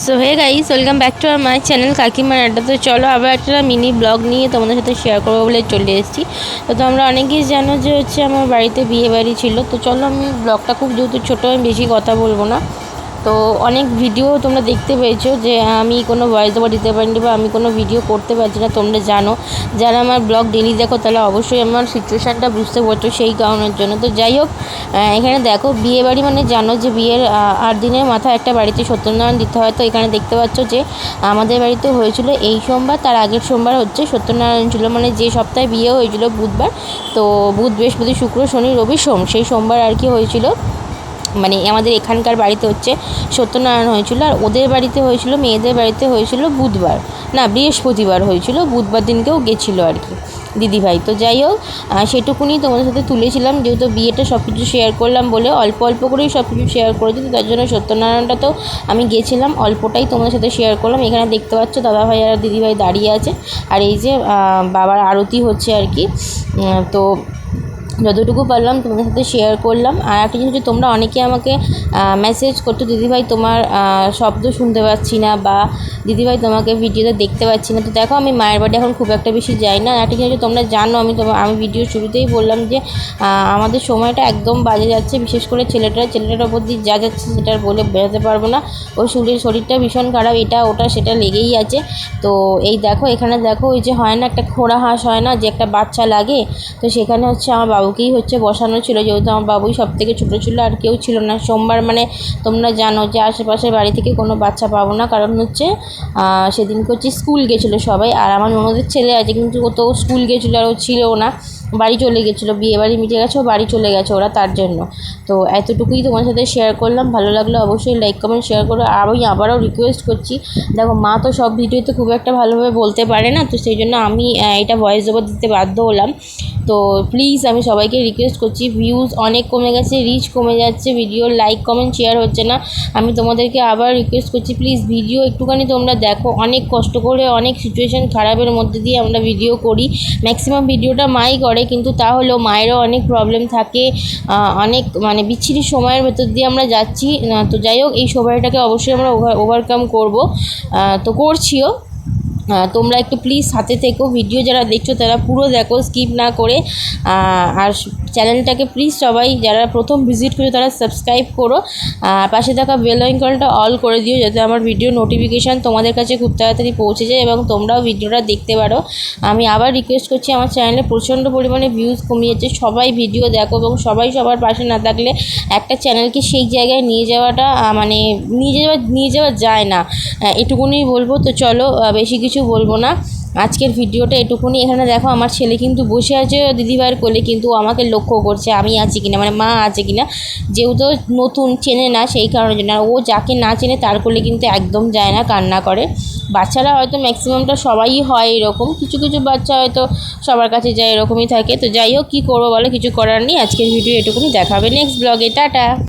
So hey guys, welcome back to my channel কাকিমার আড্ডা। তো চলো আবার একটা মিনি ব্লগ নিয়ে তোমাদের সাথে শেয়ার করবো বলে চলে এসেছি। তো তোমরা অনেকেই জানো যে আমার বাড়িতে বিয়ে বাড়ি ছিল। তো চলো আমি ব্লগটা খুব যেহেতু ছোটো, আমি বেশি কথা বলবো না। তো অনেক ভিডিও তোমরা দেখতে পেয়েছো যে আমি কোনো ভয়েস ওভার দিতে পারিনি বা আমি কোনো ভিডিও করতে পারছি না। তোমরা জানো, যারা আমার ব্লগ ডেলি দেখো তাহলে অবশ্যই আমার সিচুয়েশানটা বুঝতে পারছো সেই কারণের জন্য। তো যাই হোক, এখানে দেখো বিয়ে বাড়ি মানে জানো যে বিয়ের 8 দিনের মাথায় একটা বাড়িতে সত্যনারায়ণ দিতে হয়। তো এখানে দেখতে পাচ্ছ যে আমাদের বাড়িতে হয়েছিল এই সোমবার, তার আগের সোমবার হচ্ছে সত্যনারায়ণ ছিল, মানে যে সপ্তাহে বিয়ে হয়েছিল বুধবার। তো বুধ, বৃহস্পতি, শুক্র, শনি, রবি, সোম, সেই সোমবার আর কি হয়েছিল। মানে আমাদের এখানকার বাড়িতে হচ্ছে সত্যনারায়ণ হয়েছিল, আর ওদের বাড়িতে হয়েছিল, মেয়েদের বাড়িতে হয়েছিল বুধবার, না বৃহস্পতিবার হয়েছিল, বুধবার দিনকেও গেছিলো আর কি দিদিভাই। তো যাই হোক, সেটুকুনি তোমাদের সাথে তুলেছিলাম, যেহেতু বিয়েটা সব কিছু শেয়ার করলাম বলে অল্প অল্প করেই সব কিছু শেয়ার করেছি। তো তার জন্য সত্যনারায়ণটা তো আমি গেছিলাম, অল্পটাই তোমাদের সাথে শেয়ার করলাম। এখানে দেখতে পাচ্ছ দাদাভাই আর দিদিভাই দাঁড়িয়ে আছে, আর এই যে বাবার আরতি হচ্ছে আর কি। তো যতটুকু পারলাম তোমাদের সাথে শেয়ার করলাম। আর একটা জিনিস, তোমরা অনেকে আমাকে মেসেজ করতো, দিদিভাই তোমার শব্দ শুনতে পাচ্ছি না, বা দিদিভাই তোমাকে ভিডিওতে দেখতে পাচ্ছি না। তো দেখো, আমি মায়ের বাড়ি এখন খুব একটা বেশি যাই না। একটা জিনিস তোমরা জানো, আমি ভিডিওর শুরুতেই বললাম যে আমাদের সময়টা একদম বাজে যাচ্ছে, বিশেষ করে ছেলেটার ওপর দিয়ে যা যাচ্ছে সেটা বলে বোঝাতে পারবো না। ওর শরীরটা ভীষণ খারাপ, এটা ওটা সেটা লেগেই আছে। তো এই দেখো, এখানে দেখো, ওই যে হয় না একটা খোঁড়া হাঁস হয় না, যে একটা বাচ্চা লাগে, তো সেখানে হচ্ছে আমার বাবুকেই হচ্ছে বসানো ছিল, যেহেতু আমার বাবুই সব থেকে ছোটো ছিল, আর কেউ ছিল না। সোমবার মানে তোমরা জানো যে আশেপাশের বাড়ি থেকে কোনো বাচ্চা পাবো না, কারণ হচ্ছে সেদিনকে হচ্ছে স্কুল গেছিলো সবাই। আর আমার ননদের ছেলে আছে, কিন্তু ও তো স্কুল গেছিলো আর ও ছিলও না, বাড়ি চলে গেছিলো, বিয়ে বাড়ি মিটে গেছে, ও বাড়ি চলে গেছে ওরা, তার জন্য। তো এতটুকুই তোমার সাথে শেয়ার করলাম। ভালো লাগলে অবশ্যই লাইক কমেন্ট শেয়ার করো। আর আমি আবারও রিকোয়েস্ট করছি, দেখো মা তো সব ভিডিওতে খুব একটা ভালোভাবে বলতে পারে না, তো সেই জন্য আমি এটা ভয়েস ওভার দিতে বাধ্য হলাম। তো প্লিজ আমি সবাইকে রিকোয়েস্ট করছি, ভিউজ অনেক কমে গেছে, রিচ কমে যাচ্ছে, ভিডিওর লাইক কমেন্ট শেয়ার হচ্ছে না। আমি তোমাদেরকে আবার রিকোয়েস্ট করছি, প্লিজ ভিডিও একটুখানি তোমরা দেখো। অনেক কষ্ট করে, অনেক সিচুয়েশান খারাপের মধ্যে দিয়ে আমরা ভিডিও করি, ম্যাক্সিমাম ভিডিওটা মাই করে, কিন্তু তাহলেও মায়েরও অনেক প্রবলেম থাকে, অনেক মানে বিচ্ছিরি সময়ের ভেতর দিয়ে আমরা যাচ্ছি। তো যাই হোক, এই সময়টাকে অবশ্যই আমরা ওভারকাম করব, তো করছিও। তোমরা একটু প্লিজ সাথে থেকো, ভিডিও যারা দেখছো তারা পুরো দেখো, স্কিপ না করে। আর চ্যানেলটাকে প্লিজ সবাই যারা প্রথম ভিজিট করছো তারা সাবস্ক্রাইব করো, পাশে থাকা বেল আইকনটা অল করে দিও, যাতে আমার ভিডিও নোটিফিকেশান তোমাদের কাছে খুব তাড়াতাড়ি পৌঁছে যায় এবং তোমরাও ভিডিওটা দেখতে পারো। আমি আবার রিকোয়েস্ট করছি, আমার চ্যানেলে প্রচণ্ড পরিমাণে ভিউজ কমে যাচ্ছে, সবাই ভিডিও দেখো এবং সবাই সবার পাশে না থাকলে একটা চ্যানেলকে সেই জায়গায় নিয়ে যাওয়াটা মানে নিয়ে যাওয়া যায় না, এটুকুনি বলবো। তো চলো, বেশি কিছু বলবো না, আজকের ভিডিওটা এটুকুনি। এখানে দেখো আমার ছেলে কিন্তু বসে আছে দিদিভাইয়ের কোলে, কিন্তু আমাকে লক্ষ্য করছে আমি আছি কিনা, মানে মা আছে কিনা, যেহেতু নতুন চেনে না সেই কারণের জন্য। আর ও যাকে না চেনে তার কোলে কিন্তু একদম যায় না, কান্না করে। বাচ্চারা হয়তো ম্যাক্সিমামটা সবাই হয় এরকম, কিছু কিছু বাচ্চা হয়তো সবার কাছে যায়, এরকমই থাকে। তো যাই হোক, কী করবো বলো, কিছু করার নেই। আজকের ভিডিও এটুকুনি, দেখা হবে নেক্সট ব্লগে, টাটা।